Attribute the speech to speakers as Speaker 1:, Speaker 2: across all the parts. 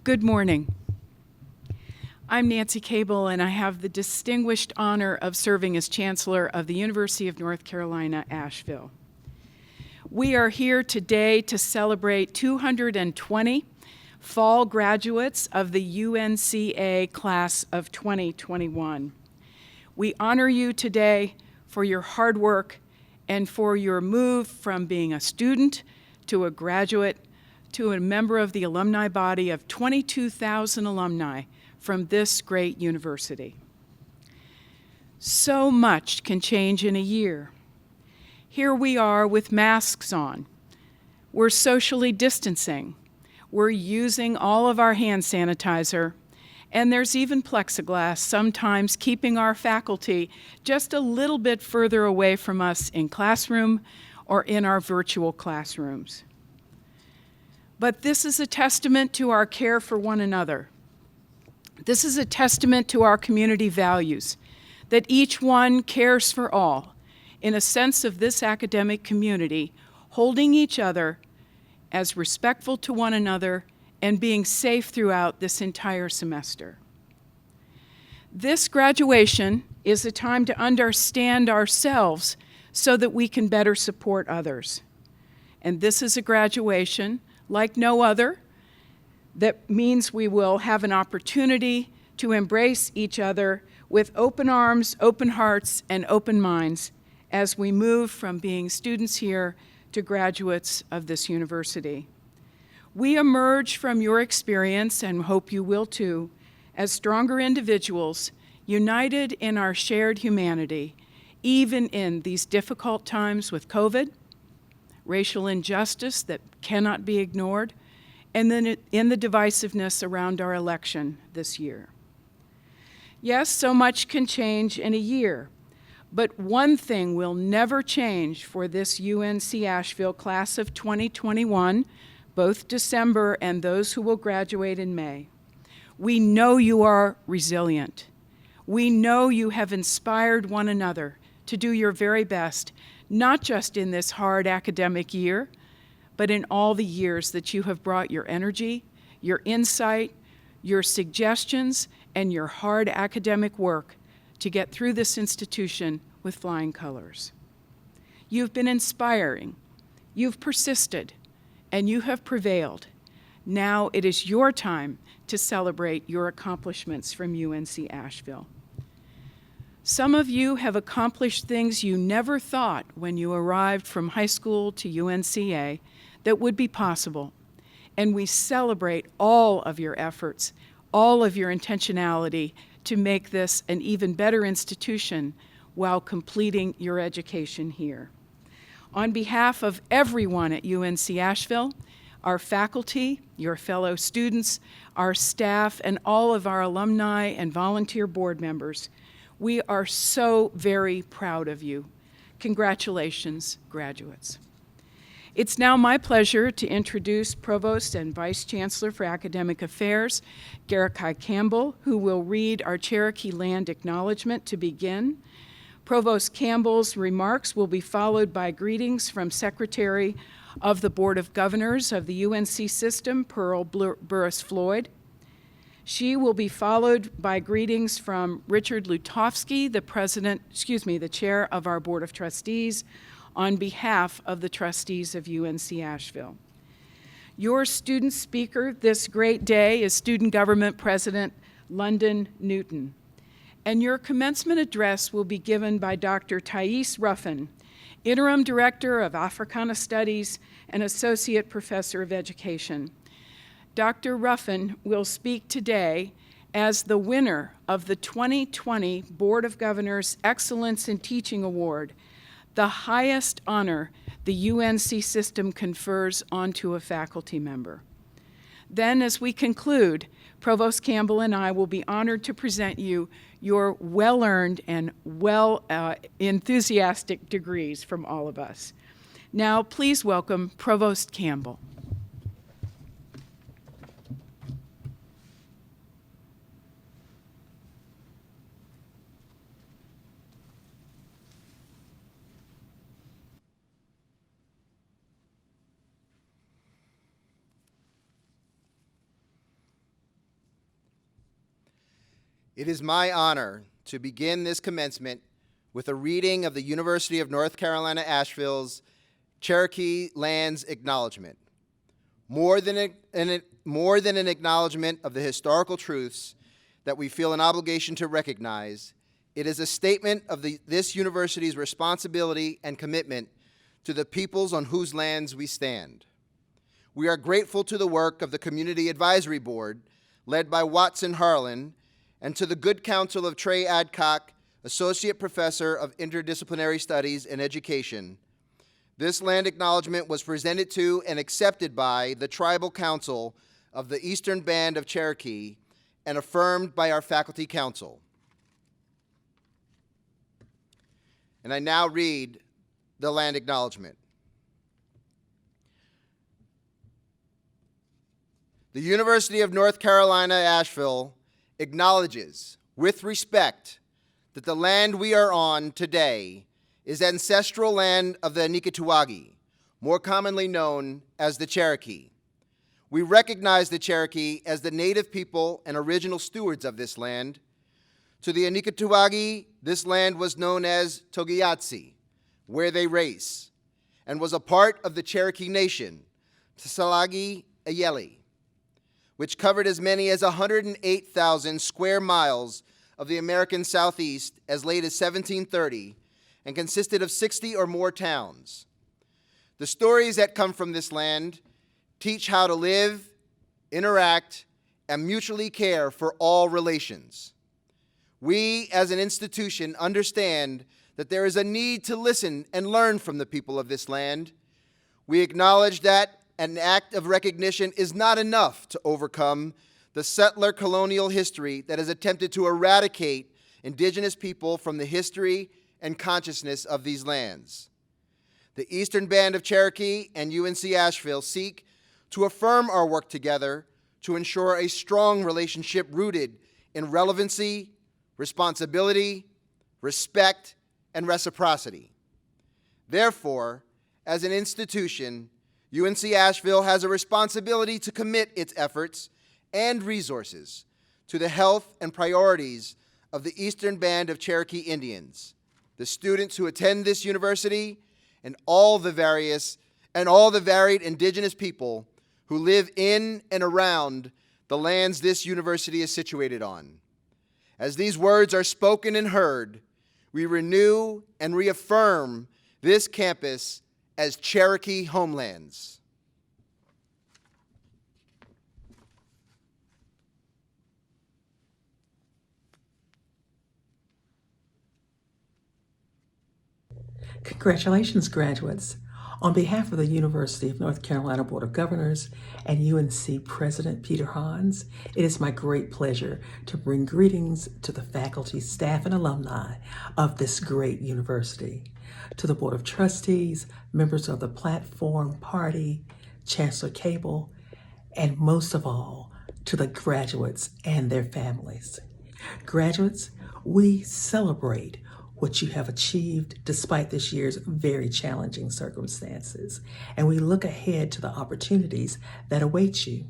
Speaker 1: Good morning. I'm Nancy Cable, and I have the distinguished honor of serving as Chancellor of the University of North Carolina, Asheville. We are here today to celebrate 220 fall graduates of the UNCA class of 2021. We honor you today for your hard work and for your move from being a student to a graduate to a member of the alumni body of 22,000 alumni from this great university. So much can change in a year. Here we are with masks on. We're socially distancing. We're using all of our hand sanitizer, and there's even plexiglass, sometimes keeping our faculty just a little bit further away from us in classroom or in our virtual classrooms. But this is a testament to our care for one another. This is a testament to our community values, that each one cares for all, in a sense of this academic community, holding each other as respectful to one another and being safe throughout this entire semester. This graduation is a time to understand ourselves so that we can better support others. And this is a graduation like no other, that means we will have an opportunity to embrace each other with open arms, open hearts, and open minds as we move from being students here to graduates of this university. We emerge from your experience, and hope you will too, as stronger individuals, united in our shared humanity, even in these difficult times with COVID, racial injustice that cannot be ignored, and then in the divisiveness around our election this year. Yes, so much can change in a year, but one thing will never change for this UNC Asheville class of 2021, both December and those who will graduate in May. We know you are resilient. We know you have inspired one another to do your very best, not just in this hard academic year, but in all the years that you have brought your energy, your insight, your suggestions, and your hard academic work to get through this institution with flying colors. You've been inspiring, you've persisted, and you have prevailed. Now it is your time to celebrate your accomplishments from UNC Asheville. Some of you have accomplished things you never thought when you arrived from high school to UNCA that would be possible. And we celebrate all of your efforts, all of your intentionality to make this an even better institution while completing your education here. On behalf of everyone at UNC Asheville, our faculty, your fellow students, our staff, and all of our alumni and volunteer board members, we are so very proud of you. Congratulations, graduates. It's now my pleasure to introduce Provost and Vice Chancellor for Academic Affairs, Garakai Campbell, who will read our Cherokee Land Acknowledgement to begin. Provost Campbell's remarks will be followed by greetings from Secretary of the Board of Governors of the UNC system, Pearl Burris-Floyd. She will be followed by greetings from Richard Lutovsky, the chair of our Board of Trustees, on behalf of the trustees of UNC Asheville. Your student speaker this great day is Student Government President London Newton. And your commencement address will be given by Dr. Thais Ruffin, Interim Director of Africana Studies and Associate Professor of Education. Dr. Ruffin will speak today as the winner of the 2020 Board of Governors Excellence in Teaching Award, the highest honor the UNC system confers onto a faculty member. Then, as we conclude, Provost Campbell and I will be honored to present you your well-earned and enthusiastic degrees from all of us. Now, please welcome Provost Campbell.
Speaker 2: It is my honor to begin this commencement with a reading of the University of North Carolina Asheville's Cherokee Lands Acknowledgement. More than an acknowledgement of the historical truths that we feel an obligation to recognize, it is a statement of this university's responsibility and commitment to the peoples on whose lands we stand. We are grateful to the work of the Community Advisory Board, led by Watson Harlan, and to the good counsel of Trey Adcock, Associate Professor of Interdisciplinary Studies and Education. This land acknowledgement was presented to and accepted by the Tribal Council of the Eastern Band of Cherokee and affirmed by our Faculty Council. And I now read the land acknowledgement. The University of North Carolina, Asheville acknowledges with respect that the land we are on today is ancestral land of the Anikituagi, more commonly known as the Cherokee. We recognize the Cherokee as the native people and original stewards of this land. To the Anikituagi, this land was known as Togiatsi, where they race, and was a part of the Cherokee Nation, Tsalagi Ayeli, which covered as many as 108,000 square miles of the American Southeast as late as 1730 and consisted of 60 or more towns. The stories that come from this land teach how to live, interact, and mutually care for all relations. We, as an institution, understand that there is a need to listen and learn from the people of this land. We acknowledge that an act of recognition is not enough to overcome the settler colonial history that has attempted to eradicate indigenous people from the history and consciousness of these lands. The Eastern Band of Cherokee and UNC Asheville seek to affirm our work together to ensure a strong relationship rooted in relevancy, responsibility, respect, and reciprocity. Therefore, as an institution, UNC Asheville has a responsibility to commit its efforts and resources to the health and priorities of the Eastern Band of Cherokee Indians, the students who attend this university, and all the varied indigenous people who live in and around the lands this university is situated on. As these words are spoken and heard, we renew and reaffirm this campus as Cherokee homelands.
Speaker 3: Congratulations, graduates. On behalf of the University of North Carolina Board of Governors and UNC President Peter Hans, it is my great pleasure to bring greetings to the faculty, staff, and alumni of this great university. To the Board of Trustees, members of the Platform Party, Chancellor Cable, and most of all, to the graduates and their families. Graduates, we celebrate what you have achieved despite this year's very challenging circumstances, and we look ahead to the opportunities that await you.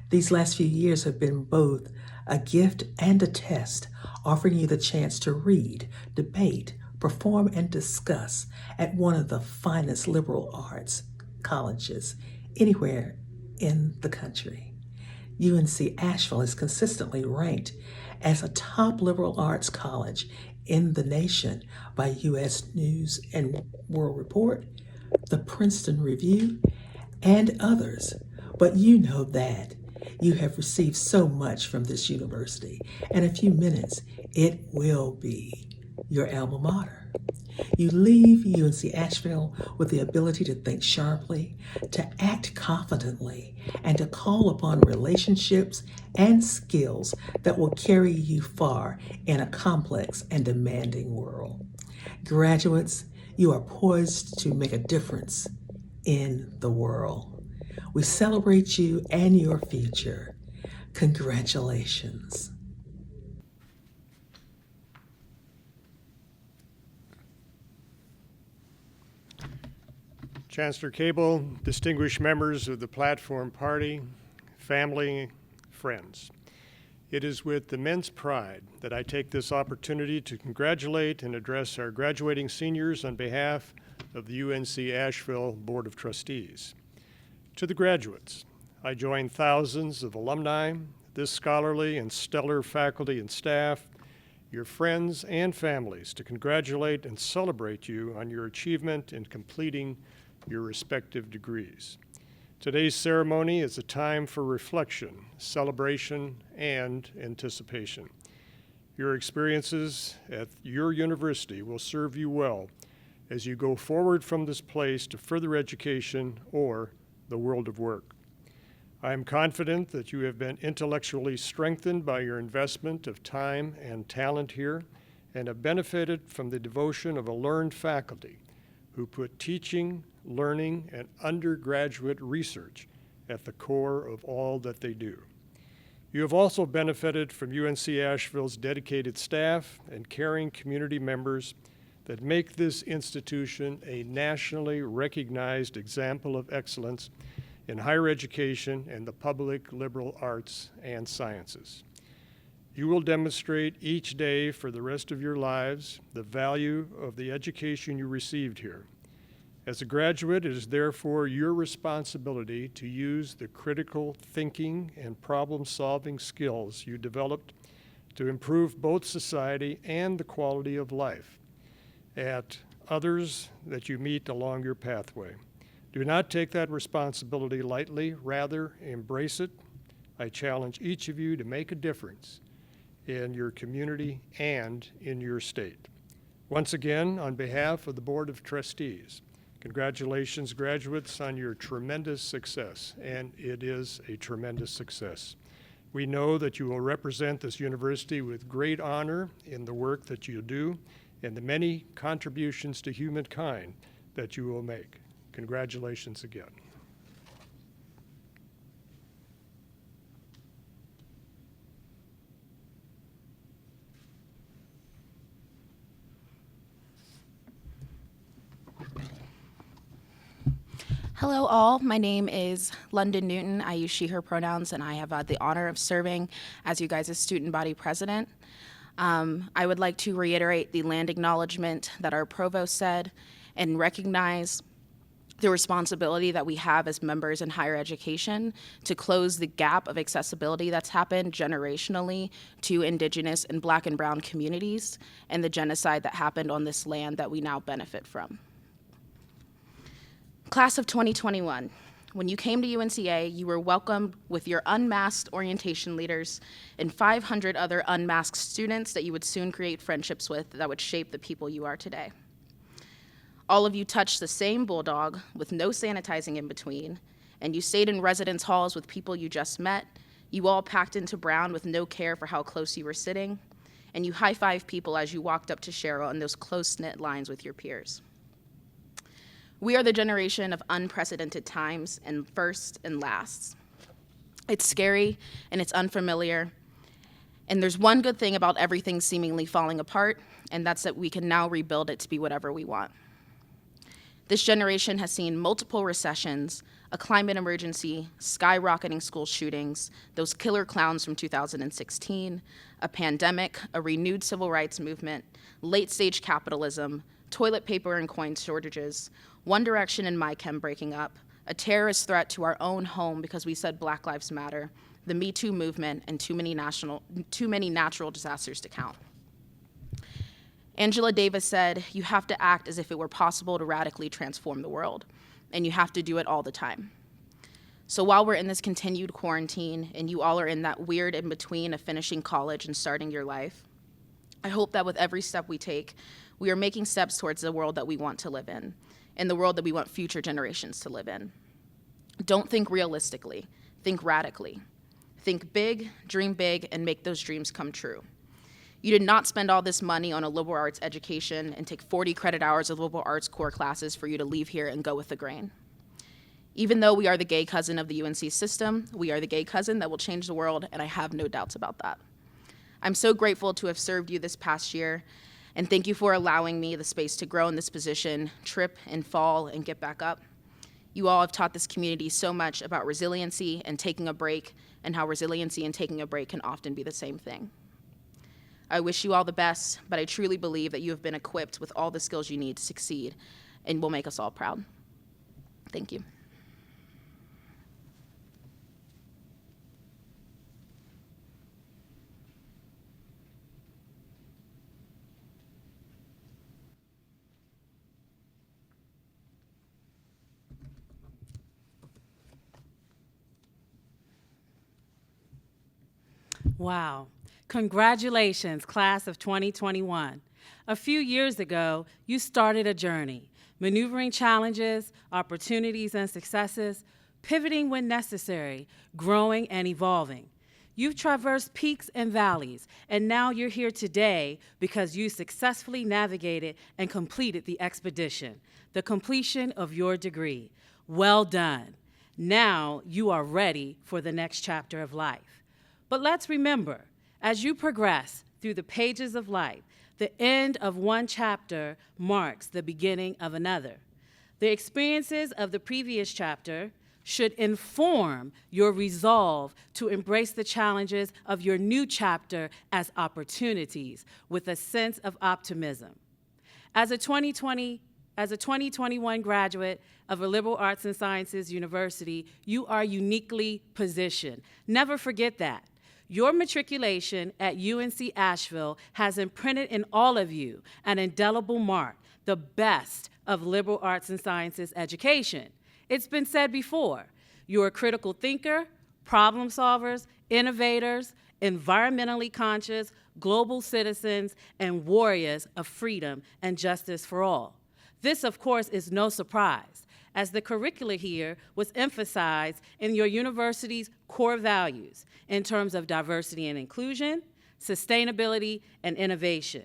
Speaker 3: These last few years have been both a gift and a test, offering you the chance to read, debate, perform, and discuss at one of the finest liberal arts colleges anywhere in the country. UNC Asheville is consistently ranked as a top liberal arts college in the nation by U.S. News and World Report, the Princeton Review, and others. But you know that you have received so much from this university. In a few minutes, it will be your alma mater. You leave UNC Asheville with the ability to think sharply, to act confidently, and to call upon relationships and skills that will carry you far in a complex and demanding world. Graduates, you are poised to make a difference in the world. We celebrate you and your future. Congratulations.
Speaker 4: Chancellor Cable, distinguished members of the Platform Party, family, friends. It is with immense pride that I take this opportunity to congratulate and address our graduating seniors on behalf of the UNC Asheville Board of Trustees. To the graduates, I join thousands of alumni, this scholarly and stellar faculty and staff, your friends and families to congratulate and celebrate you on your achievement in completing your respective degrees. Today's ceremony is a time for reflection, celebration, and anticipation. Your experiences at your university will serve you well as you go forward from this place to further education or the world of work. I am confident that you have been intellectually strengthened by your investment of time and talent here and have benefited from the devotion of a learned faculty who put teaching, learning, and undergraduate research at the core of all that they do. You have also benefited from UNC Asheville's dedicated staff and caring community members that make this institution a nationally recognized example of excellence in higher education and the public liberal arts and sciences. You will demonstrate each day for the rest of your lives the value of the education you received here. As a graduate, it is therefore your responsibility to use the critical thinking and problem-solving skills you developed to improve both society and the quality of life at others that you meet along your pathway. Do not take that responsibility lightly, rather embrace it. I challenge each of you to make a difference in your community and in your state. Once again, on behalf of the Board of Trustees, congratulations, graduates, on your tremendous success, and it is a tremendous success. We know that you will represent this university with great honor in the work that you do and the many contributions to humankind that you will make. Congratulations again.
Speaker 5: Hello all, my name is London Newton. I use she, her pronouns, and I have the honor of serving as you guys' student body president. I would like to reiterate the land acknowledgement that our provost said and recognize the responsibility that we have as members in higher education to close the gap of accessibility that's happened generationally to Indigenous and Black and Brown communities and the genocide that happened on this land that we now benefit from. Class of 2021, when you came to UNCA, you were welcomed with your unmasked orientation leaders and 500 other unmasked students that you would soon create friendships with that would shape the people you are today. All of you touched the same bulldog with no sanitizing in between, and you stayed in residence halls with people you just met. You all packed into brown with no care for how close you were sitting, and you high-fived people as you walked up to Cheryl in those close-knit lines with your peers. We are the generation of unprecedented times and firsts and lasts. It's scary and it's unfamiliar, and there's one good thing about everything seemingly falling apart, and that's that we can now rebuild it to be whatever we want. This generation has seen multiple recessions, a climate emergency, skyrocketing school shootings, those killer clowns from 2016, a pandemic, a renewed civil rights movement, late-stage capitalism, toilet paper and coin shortages, One Direction and MyChem breaking up, a terrorist threat to our own home because we said Black Lives Matter, the Me Too movement, and too many natural disasters to count. Angela Davis said, "You have to act as if it were possible to radically transform the world, and you have to do it all the time." So while we're in this continued quarantine and you all are in that weird in-between of finishing college and starting your life, I hope that with every step we take, we are making steps towards the world that we want to live in, and the world that we want future generations to live in. Don't think realistically, think radically. Think big, dream big, and make those dreams come true. You did not spend all this money on a liberal arts education and take 40 credit hours of liberal arts core classes for you to leave here and go with the grain. Even though we are the gay cousin of the UNC system, we are the gay cousin that will change the world, and I have no doubts about that. I'm so grateful to have served you this past year, and thank you for allowing me the space to grow in this position, trip and fall and get back up. You all have taught this community so much about resiliency and taking a break, and how resiliency and taking a break can often be the same thing. I wish you all the best, but I truly believe that you have been equipped with all the skills you need to succeed and will make us all proud. Thank you.
Speaker 6: Wow. Congratulations, class of 2021. A few years ago, you started a journey, maneuvering challenges, opportunities, and successes, pivoting when necessary, growing and evolving. You've traversed peaks and valleys, and now you're here today because you successfully navigated and completed the expedition, the completion of your degree. Well done. Now you are ready for the next chapter of life. But let's remember, as you progress through the pages of life, the end of one chapter marks the beginning of another. The experiences of the previous chapter should inform your resolve to embrace the challenges of your new chapter as opportunities with a sense of optimism. As a 2021 graduate of a liberal arts and sciences university, you are uniquely positioned. Never forget that. Your matriculation at UNC Asheville has imprinted in all of you an indelible mark, the best of liberal arts and sciences education. It's been said before, you're a critical thinker, problem solvers, innovators, environmentally conscious, global citizens, and warriors of freedom and justice for all. This, of course, is no surprise, as the curricula here was emphasized in your university's core values in terms of diversity and inclusion, sustainability, and innovation.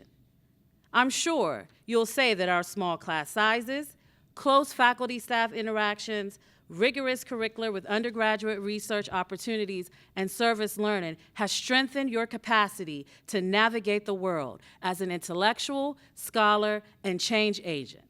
Speaker 6: I'm sure you'll say that our small class sizes, close faculty-staff interactions, rigorous curricula with undergraduate research opportunities, and service learning has strengthened your capacity to navigate the world as an intellectual, scholar, and change agent.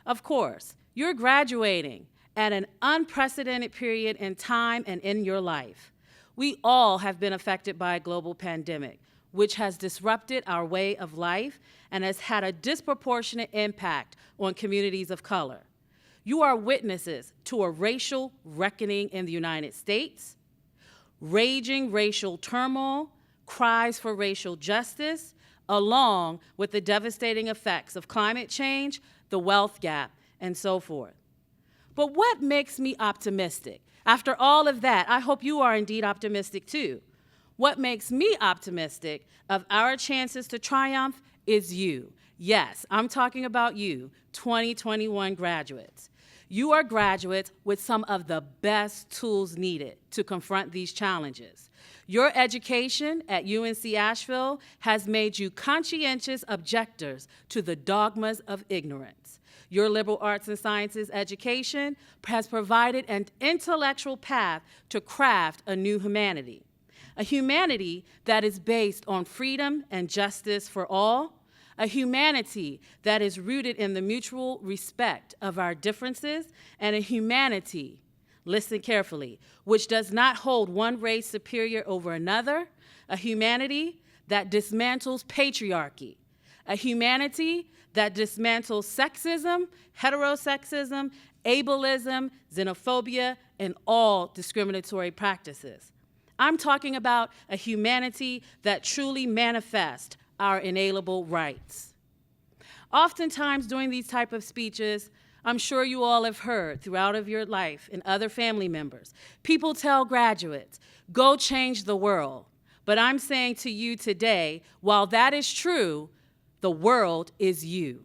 Speaker 6: Of course, you're graduating at an unprecedented period in time and in your life. We all have been affected by a global pandemic, which has disrupted our way of life and has had a disproportionate impact on communities of color. You are witnesses to a racial reckoning in the United States, raging racial turmoil, cries for racial justice, along with the devastating effects of climate change, the wealth gap, and so forth. But what makes me optimistic? After all of that, I hope you are indeed optimistic too. What makes me optimistic of our chances to triumph is you. Yes, I'm talking about you, 2021 graduates. You are graduates with some of the best tools needed to confront these challenges. Your education at UNC Asheville has made you conscientious objectors to the dogmas of ignorance. Your liberal arts and sciences education has provided an intellectual path to craft a new humanity, a humanity that is based on freedom and justice for all, a humanity that is rooted in the mutual respect of our differences, and a humanity, listen carefully, which does not hold one race superior over another, a humanity that dismantles patriarchy, a humanity that dismantles sexism, heterosexism, ableism, xenophobia, and all discriminatory practices. I'm talking about a humanity that truly manifests our inalienable rights. Oftentimes during these type of speeches, I'm sure you all have heard throughout of your life and other family members, people tell graduates, go change the world. But I'm saying to you today, while that is true, the world is you.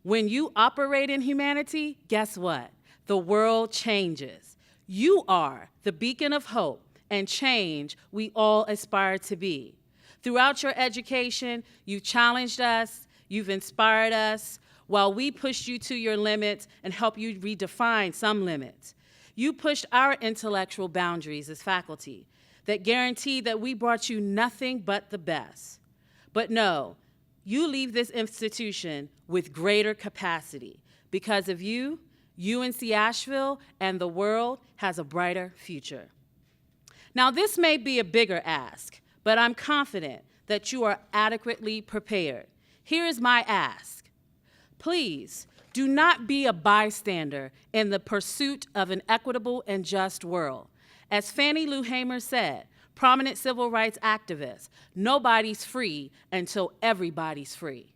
Speaker 6: When you operate in humanity, guess what? The world changes. You are the beacon of hope and change we all aspire to be. Throughout your education, you've challenged us, you've inspired us, while we pushed you to your limits and helped you redefine some limits. You pushed our intellectual boundaries as faculty that guaranteed that we brought you nothing but the best. But no, you leave this institution with greater capacity. Because of you, UNC Asheville and the world has a brighter future. Now, this may be a bigger ask, but I'm confident that you are adequately prepared. Here is my ask. Please do not be a bystander in the pursuit of an equitable and just world. As Fannie Lou Hamer said, prominent civil rights activist, nobody's free until everybody's free.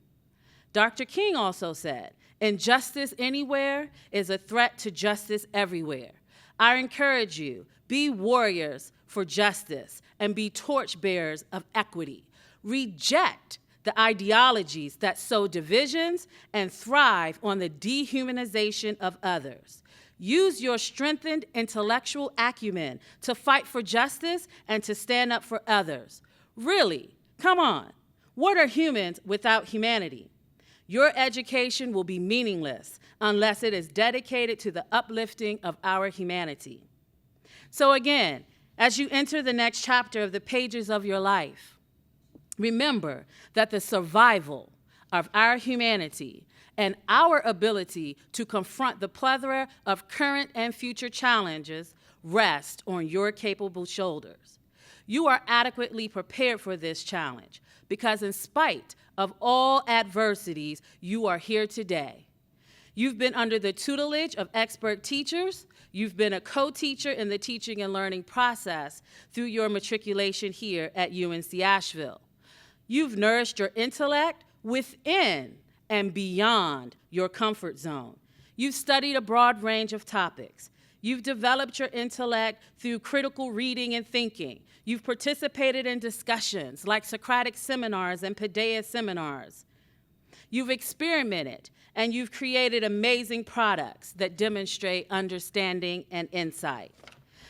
Speaker 6: Dr. King also said, injustice anywhere is a threat to justice everywhere. I encourage you, be warriors for justice and be torchbearers of equity. Reject the ideologies that sow divisions and thrive on the dehumanization of others. Use your strengthened intellectual acumen to fight for justice and to stand up for others. Really, come on. What are humans without humanity? Your education will be meaningless unless it is dedicated to the uplifting of our humanity. So again, as you enter the next chapter of the pages of your life, remember that the survival of our humanity and our ability to confront the plethora of current and future challenges rest on your capable shoulders. You are adequately prepared for this challenge because in spite of all adversities, you are here today. You've been under the tutelage of expert teachers. You've been a co-teacher in the teaching and learning process through your matriculation here at UNC Asheville. You've nourished your intellect within and beyond your comfort zone. You've studied a broad range of topics. You've developed your intellect through critical reading and thinking. You've participated in discussions like Socratic seminars and Paideia seminars. You've experimented, and you've created amazing products that demonstrate understanding and insight.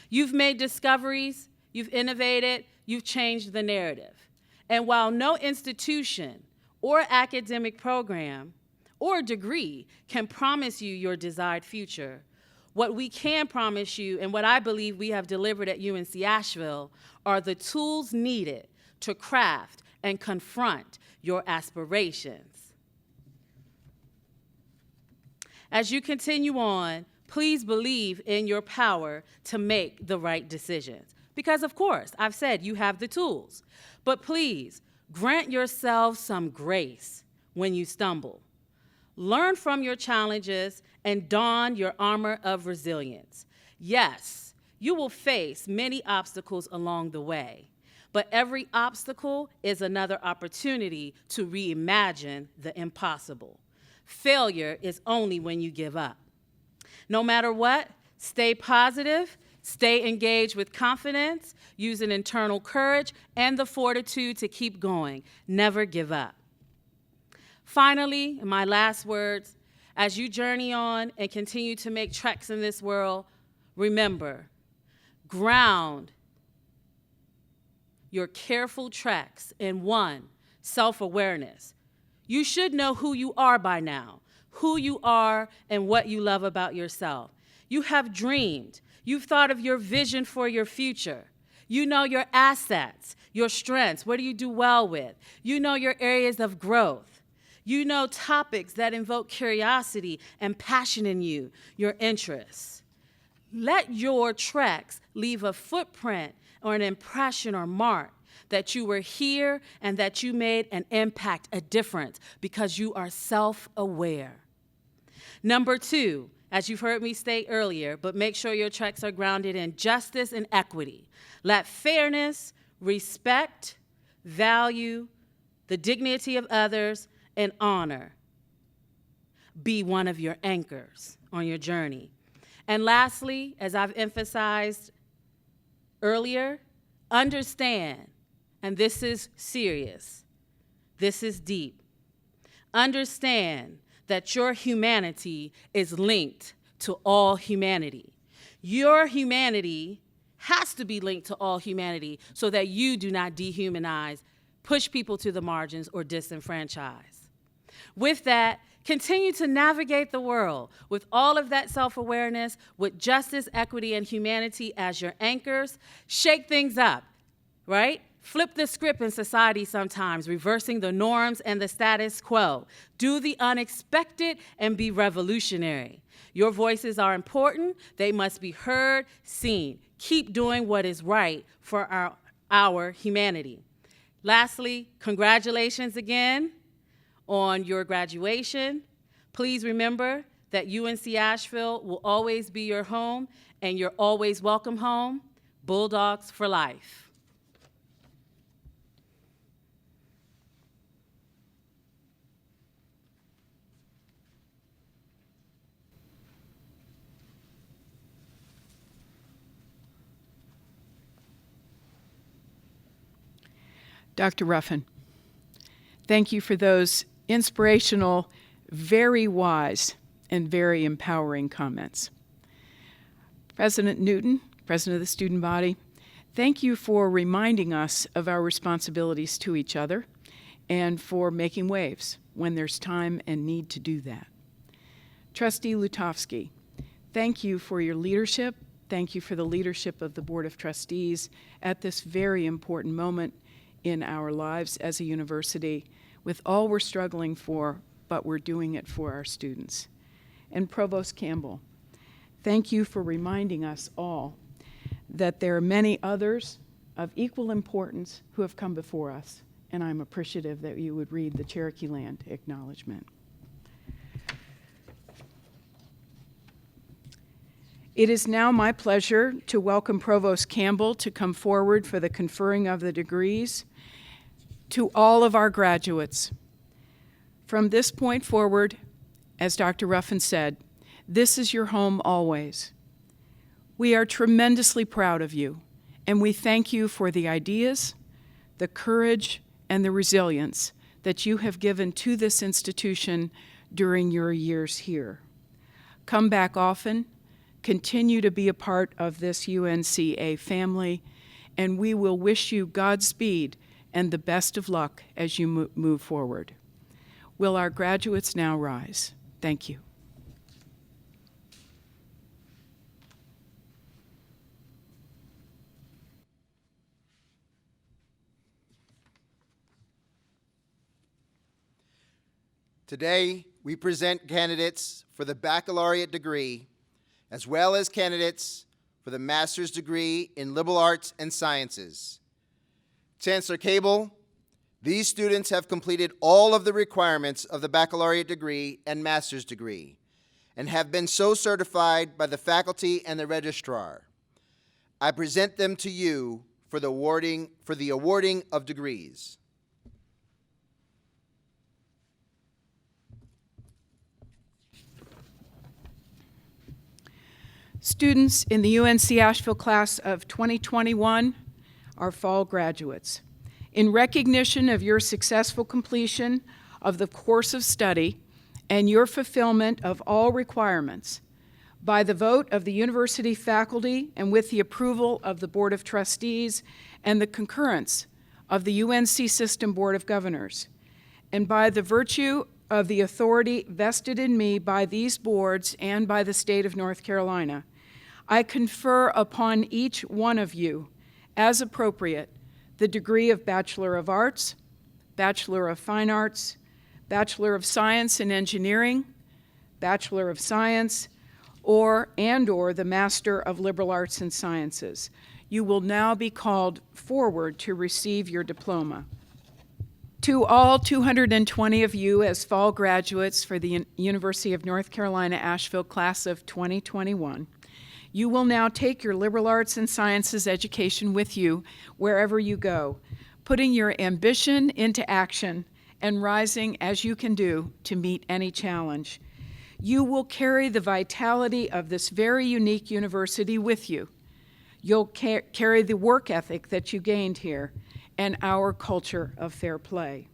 Speaker 6: You've made discoveries, you've innovated, you've changed the narrative. And while no institution or academic program or degree can promise you your desired future, what we can promise you, and what I believe we have delivered at UNC Asheville, are the tools needed to craft and confront your aspirations. As you continue on, please believe in your power to make the right decisions. Because, of course, I've said you have the tools. But please, grant yourself some grace when you stumble. Learn from your challenges and don your armor of resilience. Yes, you will face many obstacles along the way, but every obstacle is another opportunity to reimagine the impossible. Failure is only when you give up. No matter what, stay positive, stay engaged with confidence, use an internal courage and the fortitude to keep going. Never give up. Finally, in my last words, as you journey on and continue to make treks in this world, remember, ground your careful treks in one, self-awareness. You should know who you are by now, who you are and what you love about yourself. You have dreamed. You've thought of your vision for your future. You know your assets, your strengths. What do you do well with? You know your areas of growth. You know topics that invoke curiosity and passion in you, your interests. Let your treks leave a footprint or an impression or mark that you were here and that you made an impact, a difference, because you are self-aware. Number 2, as you've heard me state earlier, but make sure your treks are grounded in justice and equity. Let fairness, respect, value, the dignity of others, and honor be one of your anchors on your journey. And lastly, as I've emphasized earlier, understand, and this is serious, this is deep, understand that your humanity is linked to all humanity. Your humanity has to be linked to all humanity so that you do not dehumanize, push people to the margins, or disenfranchise. With that, continue to navigate the world with all of that self-awareness, with justice, equity, and humanity as your anchors. Shake things up, right? Flip the script in society sometimes, reversing the norms and the status quo. Do the unexpected and be revolutionary. Your voices are important. They must be heard, seen. Keep doing what is right for our humanity. Lastly, congratulations again on your graduation. Please remember that UNC Asheville will always be your home, and you're always welcome home. Bulldogs for life.
Speaker 1: Dr. Ruffin, thank you for those inspirational, very wise, and very empowering comments. President Newton, President of the student body, thank you for reminding us of our responsibilities to each other and for making waves when there's time and need to do that. Trustee Lutovsky, thank you for your leadership. Thank you for the leadership of the Board of Trustees at this very important moment in our lives as a university, with all we're struggling for, but we're doing it for our students. And Provost Campbell, thank you for reminding us all that there are many others of equal importance who have come before us, and I'm appreciative that you would read the Cherokee Land acknowledgement. It is now my pleasure to welcome Provost Campbell to come forward for the conferring of the degrees. To all of our graduates, from this point forward, as Dr. Ruffin said, this is your home always. We are tremendously proud of you, and we thank you for the ideas, the courage, and the resilience that you have given to this institution during your years here. Come back often, continue to be a part of this UNCA family, and we will wish you Godspeed and the best of luck as you move forward. Will our graduates now rise? Thank you.
Speaker 2: Today, we present candidates for the baccalaureate degree, as well as candidates for the master's degree in liberal arts and sciences. Chancellor Cable, these students have completed all of the requirements of the baccalaureate degree and master's degree and have been so certified by the faculty and the registrar. I present them to you for the awarding of degrees.
Speaker 1: Students in the UNC Asheville class of 2021 are fall graduates. In recognition of your successful completion of the course of study and your fulfillment of all requirements, by the vote of the university faculty and with the approval of the Board of Trustees and the concurrence of the UNC System Board of Governors, and by the virtue of the authority vested in me by these boards and by the state of North Carolina, I confer upon each one of you, as appropriate, the degree of Bachelor of Arts, Bachelor of Fine Arts, Bachelor of Science in Engineering, Bachelor of Science, or the Master of Liberal Arts and Sciences. You will now be called forward to receive your diploma. To all 220 of you as fall graduates for the University of North Carolina Asheville class of 2021, you will now take your liberal arts and sciences education with you wherever you go, putting your ambition into action and rising as you can do to meet any challenge. You will carry the vitality of this very unique university with you. You'll carry the work ethic that you gained here and our culture of fair play.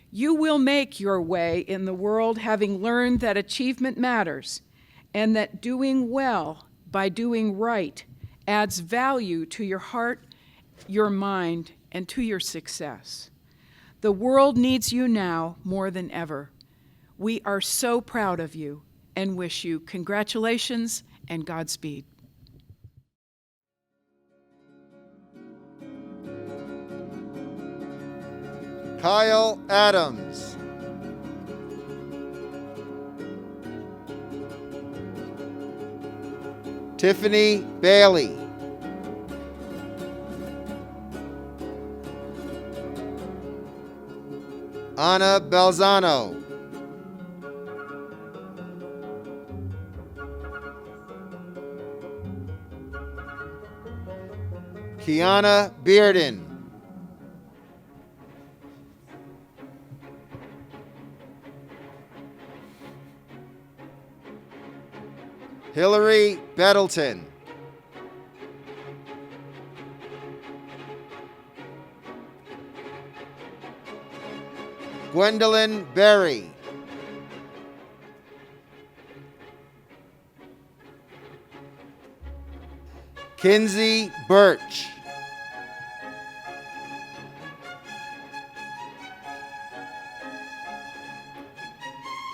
Speaker 1: You will make your way in the world having learned that achievement matters and that doing well by doing right adds value to your heart, your mind, and to your success. The world needs you now more than ever. We are so proud of you and wish you congratulations and Godspeed.
Speaker 2: Kyle Adams. Tiffany Bailey. Anna Balzano. Kiana Bearden. Hillary Bettleton. Gwendolyn Berry. Kinsey Birch.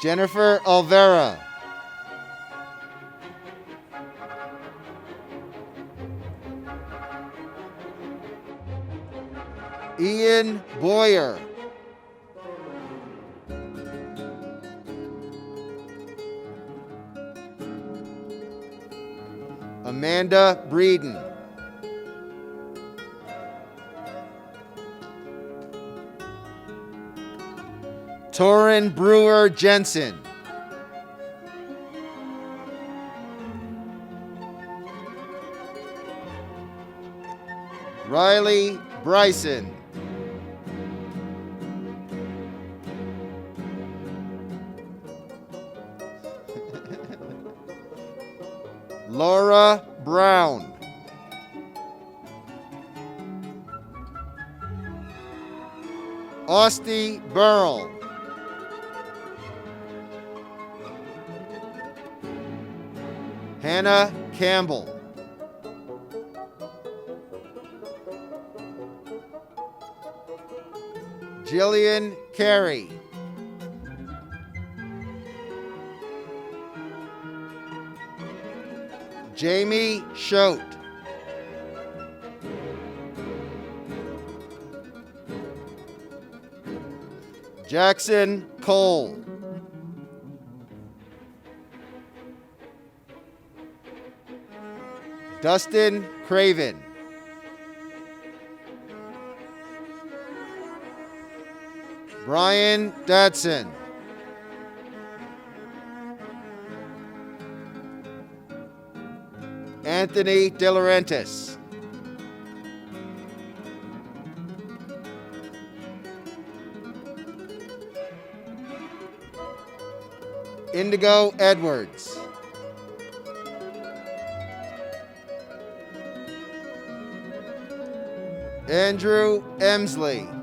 Speaker 2: Jennifer Olvera. Ian Boyer. Amanda Breeden. Torin Brewer Jensen. Riley Bryson. Laura Brown. Austie Burrell. Hannah Campbell. Jillian Carey. Jamie Schote. Jackson Cole. Dustin Craven. Brian Dadson. Anthony De Laurentiis. Indigo Edwards. Andrew Emsley.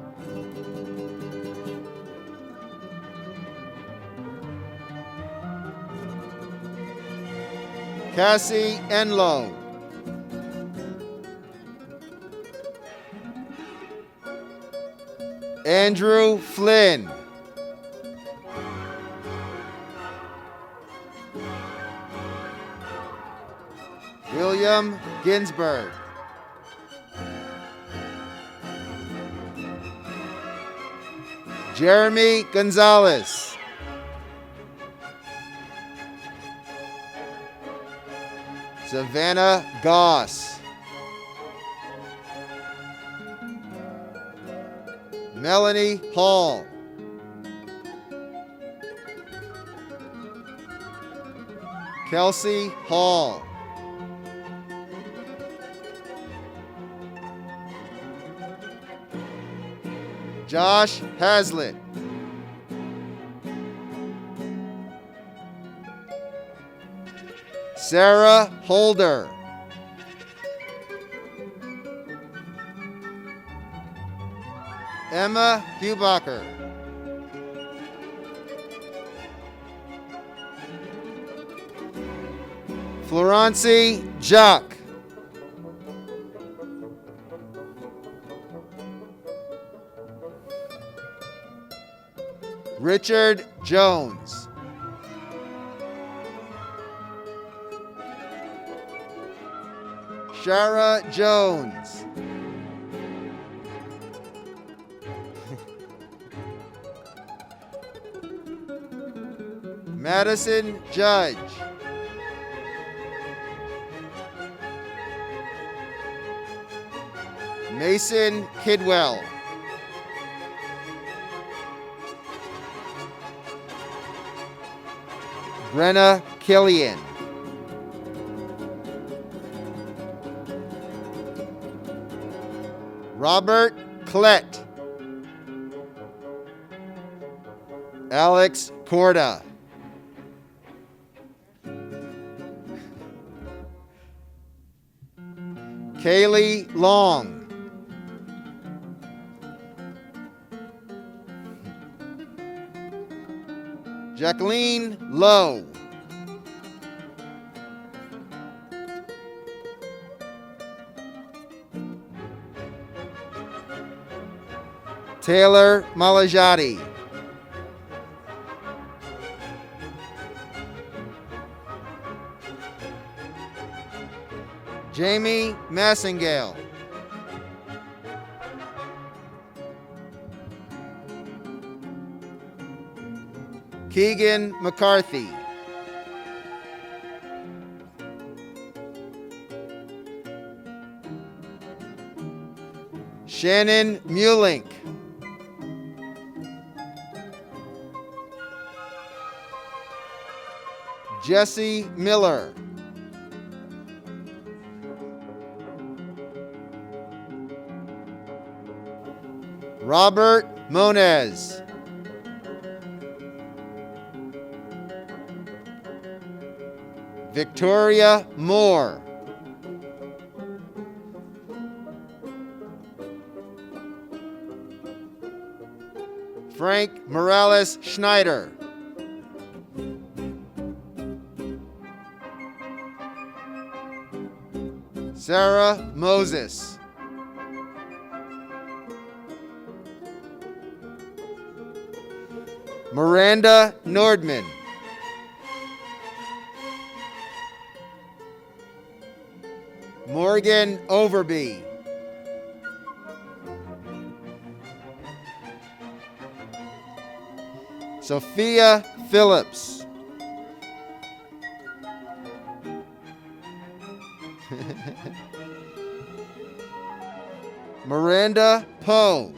Speaker 2: Cassie Enlow. Andrew Flynn. William Ginsberg. Jeremy Gonzalez. Savannah Goss. Melanie Hall. Kelsey Hall. Josh Hazlitt. Sarah Holder. Emma Hubacher. Florence Jock. Richard Jones. Shara Jones. Madison Judge. Mason Kidwell. Brenna Killian. Robert Klett. Alex Corda. Kaylee Long. Jacqueline Lowe. Taylor Malajati. Jamie Massingale. Keegan McCarthy. Shannon Mulink. Jesse Miller. Robert Moniz. Victoria Moore. Frank Morales Schneider. Sarah Moses. Miranda Nordman. Morgan Overby. Sophia Phillips. Miranda Poe.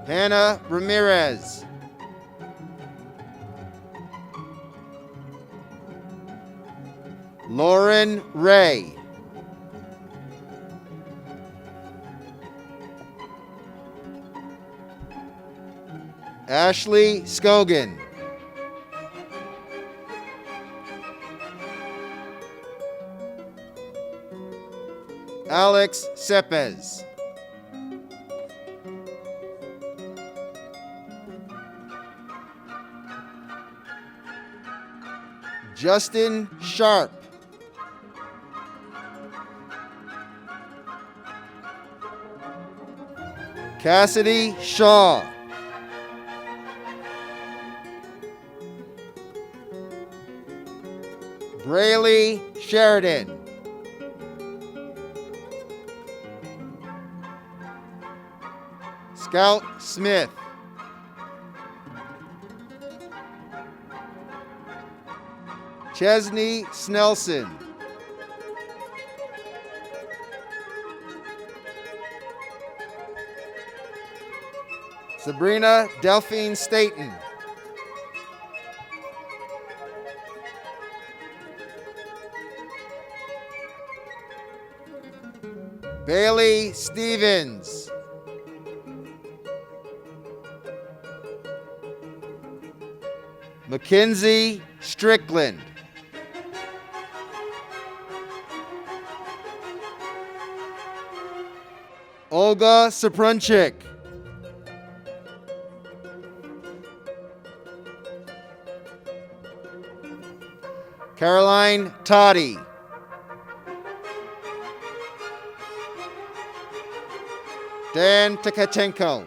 Speaker 2: Hannah Ramirez. Lauren Ray. Ashley Scogan. Alex Cepez. Justin Sharp. Cassidy Shaw. Braylee Sheridan. Scout Smith. Chesney Snelson. Sabrina Delphine Staten. Bailey Stevens. Mackenzie Strickland. Olga Saprunchik. Caroline Toddy. Dan Tkatenko.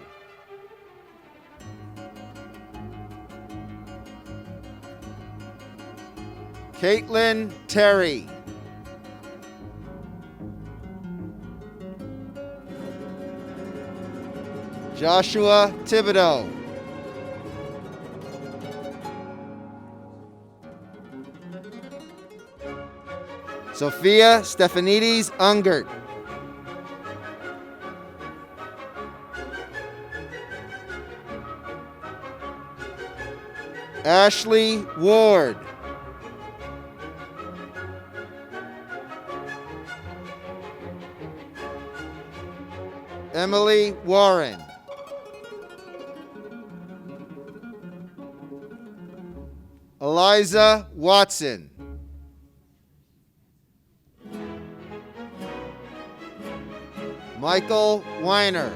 Speaker 2: Caitlin Terry. Joshua Thibodeau. Sophia Stephanides Ungert. Ashley Ward. Emily Warren. Eliza Watson. Michael Weiner.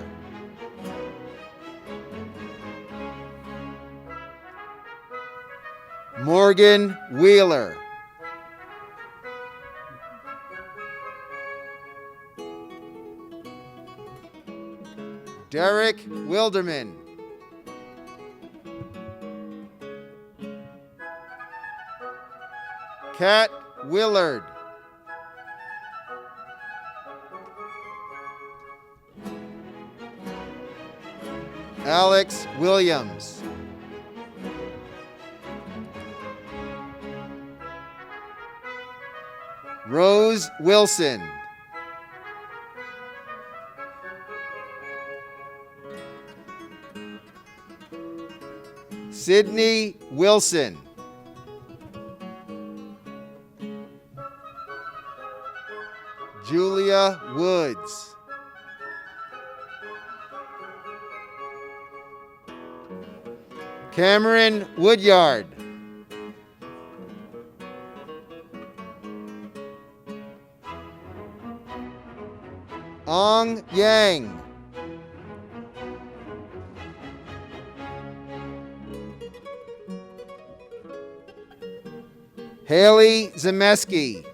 Speaker 2: Morgan Wheeler. Derek Wilderman. Kat Willard. Alex Williams. Rose Wilson. Sydney Wilson. Julia Woods. Cameron Woodyard. Ong Yang. Haley Zemeski.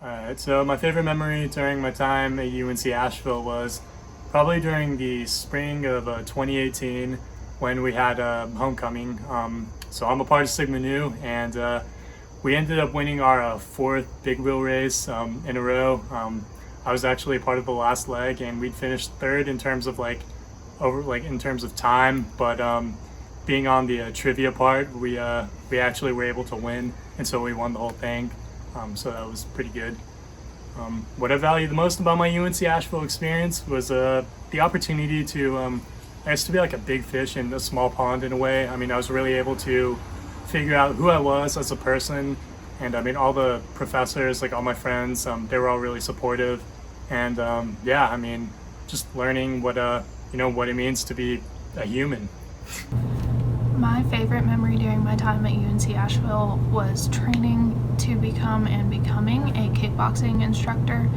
Speaker 7: Alright, so my favorite memory during my time at UNC Asheville was probably during the spring of 2018 when we had homecoming. So I'm a part of Sigma Nu, and we ended up winning our fourth big wheel race in a row. I was actually a part of the last leg, and we'd finished third in terms of in terms of time, but being on the trivia part, we actually were able to win, and so we won the whole thing. So that was pretty good. What I value the most about my UNC Asheville experience was the opportunity to, I guess, to be like a big fish in a small pond in a way. I mean, I was really able to figure out who I was as a person, and I mean, all the professors, like all my friends, they were all really supportive, and yeah, I mean, just learning what what it means to be a human.
Speaker 8: My favorite memory during my time at UNC Asheville was training to become and becoming a kickboxing instructor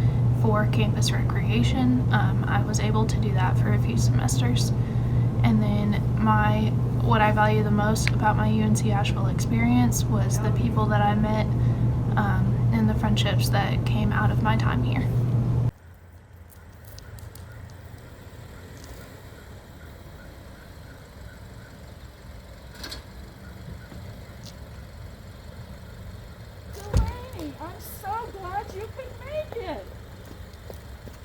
Speaker 8: for campus recreation. I was able to do that for a few semesters. And then what I value the most about my UNC Asheville experience was the people that I met and the friendships that came out of my time here.
Speaker 9: Delaney, I'm so glad you could make it.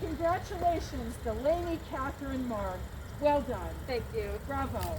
Speaker 9: Congratulations, Delaney Catherine Mark. Well done. Thank you. Bravo.